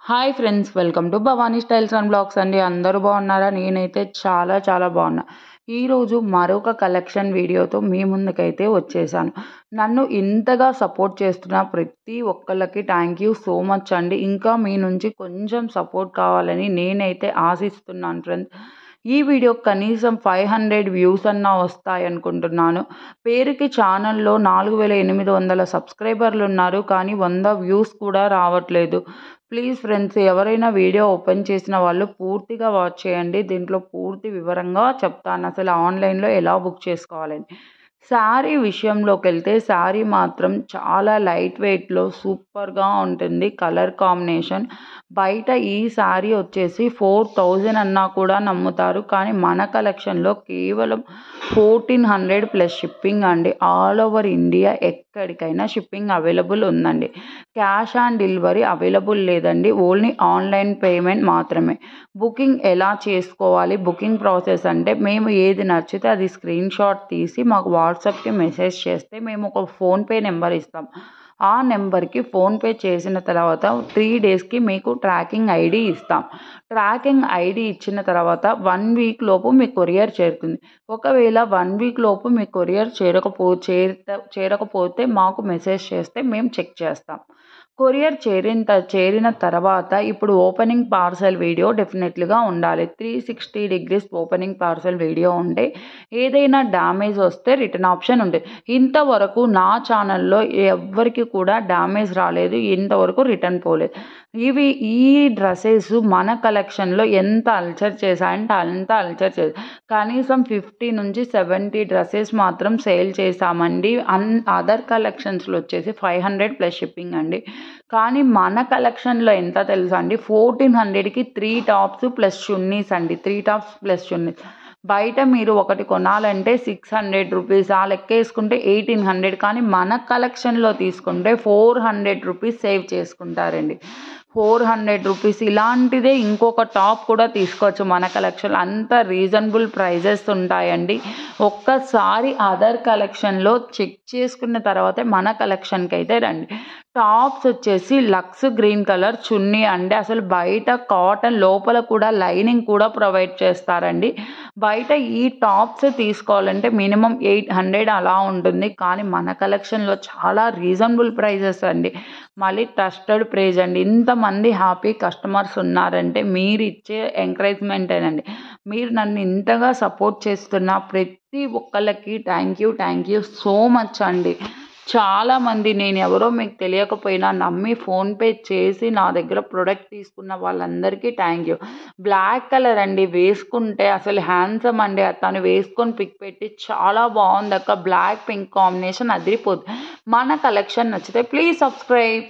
Hi friends, welcome to Bhavani styles and blogs అండి. అందరూ బాగున్నారా? నేనైతే చాలా బాగున్నా. ఈరోజు మరొక కలెక్షన్ వీడియోతో మీ ముందుకైతే వచ్చేసాను. నన్ను ఇంతగా సపోర్ట్ చేస్తున్న ప్రతి ఒక్కళ్ళకి థ్యాంక్ యూ సో మచ్ అండి. ఇంకా మీ నుంచి కొంచెం సపోర్ట్ కావాలని నేనైతే ఆశిస్తున్నాను ఫ్రెండ్స్. ఈ వీడియో కనీసం 500 వ్యూస్ అన్నా వస్తాయనుకుంటున్నాను. పేరుకి ఛానల్లో 4800 సబ్స్క్రైబర్లు ఉన్నారు, కానీ 100 వ్యూస్ కూడా రావట్లేదు. ప్లీజ్ ఫ్రెండ్స్, ఎవరైనా వీడియో ఓపెన్ చేసిన వాళ్ళు పూర్తిగా వాచ్ చేయండి. దీంట్లో పూర్తి వివరంగా చెప్తాను అసలు ఆన్లైన్లో ఎలా బుక్ చేసుకోవాలని. శారీ విషయంలోకి వెళ్తే శారీ మాత్రం చాలా లైట్ వెయిట్లో సూపర్గా ఉంటుంది. కలర్ కాంబినేషన్ బయట ఈ శారీ వచ్చేసి 4000 అన్నా కూడా నమ్ముతారు, కానీ మన కలెక్షన్లో కేవలం 1400 ప్లస్ షిప్పింగ్ అండి. ఆల్ ఓవర్ ఇండియా ఎక్కడికైనా షిప్పింగ్ అవైలబుల్ ఉందండి. క్యాష్ ఆన్ డెలివరీ అవైలబుల్ లేదండి, ఓన్లీ ఆన్లైన్ పేమెంట్ మాత్రమే. బుకింగ్ ఎలా చేసుకోవాలి? బుకింగ్ ప్రాసెస్ అంటే మేము ఏది నచ్చితే అది స్క్రీన్ షాట్ తీసి మాకు వాట్సాప్కి మెసేజ్ చేస్తే మేము ఒక ఫోన్పే నెంబర్ ఇస్తాం. ఆ నెంబర్కి ఫోన్పే చేసిన తర్వాత 3 డేస్కి మీకు ట్రాకింగ్ ఐడి ఇస్తాం. ట్రాకింగ్ ఐడి ఇచ్చిన తర్వాత 1 వీక్ లోపు మీ కొరియర్ చేరుతుంది. ఒకవేళ 1 వీక్ లోపు మీ కొరియర్ చేరకపోతే మాకు మెసేజ్ చేస్తే మేము చెక్ చేస్తాం. కొరియర్ చేరిన తర్వాత ఇప్పుడు ఓపెనింగ్ పార్సల్ వీడియో డెఫినెట్లీగా ఉండాలి. 360 డిగ్రీస్ ఓపెనింగ్ పార్సల్ వీడియో ఉంటే ఏదైనా డ్యామేజ్ వస్తే రిటర్న్ ఆప్షన్ ఉంటుంది. ఇంతవరకు నా ఛానల్లో ఎవ్వరికి కూడా డ్యామేజ్ రాలేదు, ఇంతవరకు రిటర్న్ పోలేదు. ఈ డ్రెస్సెస్ మన కలెక్షన్లో ఎంత అల్చర్ చేశాయంటే అంత అల్చర్ చేశాయి. కనీసం 50 నుంచి 70 డ్రెస్సెస్ మాత్రం సేల్ చేశామండి. అదర్ కలెక్షన్స్లో వచ్చేసి 500 ప్లస్ షిప్పింగ్ అండి. కానీ మన కలెక్షన్లో ఎంత తెలుసా అండి? 1400కి 3 టాప్స్ ప్లస్ చున్నీస్ అండి. 3 టాప్స్ ప్లస్ చున్నీస్. బయట మీరు ఒకటి కొనాలంటే 600 రూపీస్, ఆ లెక్క వేసుకుంటే 1800, కానీ మన కలెక్షన్లో తీసుకుంటే 400 రూపీస్ సేవ్ చేసుకుంటారండి. 400 రూపీస్. ఇలాంటిదే ఇంకొక టాప్ కూడా తీసుకోవచ్చు మన కలెక్షన్. అంత రీజనబుల్ ప్రైజెస్ ఉంటాయండి. ఒక్కసారి అదర్ కలెక్షన్లో చెక్ చేసుకున్న తర్వాతే మన కలెక్షన్కి అయితే రండి. టాప్స్ వచ్చేసి లక్స్ గ్రీన్ కలర్ చున్నీ అండి. అసలు బయట కాటన్ లోపల కూడా లైనింగ్ కూడా ప్రొవైడ్ చేస్తారండి. బయట ఈ టాప్స్ తీసుకోవాలంటే మినిమం 800 అలా ఉంటుంది, కానీ మన కలెక్షన్లో చాలా రీజనబుల్ ప్రైజెస్ అండి. మళ్ళీ ట్రస్టెడ్ ప్రైజ్ అండి. ఇంతమంది హ్యాపీ కస్టమర్స్ ఉన్నారంటే మీరు ఇచ్చే ఎంకరేజ్మెంటేనండి. మీరు నన్ను ఇంతగా సపోర్ట్ చేస్తున్న ప్రతి ఒక్కళ్ళకి థ్యాంక్ యూ సో మచ్ అండి. చాలామంది నేను ఎవరో మీకు తెలియకపోయినా నమ్మి ఫోన్పే చేసి నా దగ్గర ప్రోడక్ట్ తీసుకున్న వాళ్ళందరికీ థ్యాంక్ యూ. బ్లాక్ కలర్ అండి, వేసుకుంటే అసలు హ్యాండ్సమ్ అండి. తను వేసుకొని పిక్ పెట్టి చాలా బాగుంది అక్క. బ్లాక్ పింక్ కాంబినేషన్ అదిరిపోతుంది. మన కలెక్షన్ నచ్చితే ప్లీజ్ సబ్స్క్రైబ్.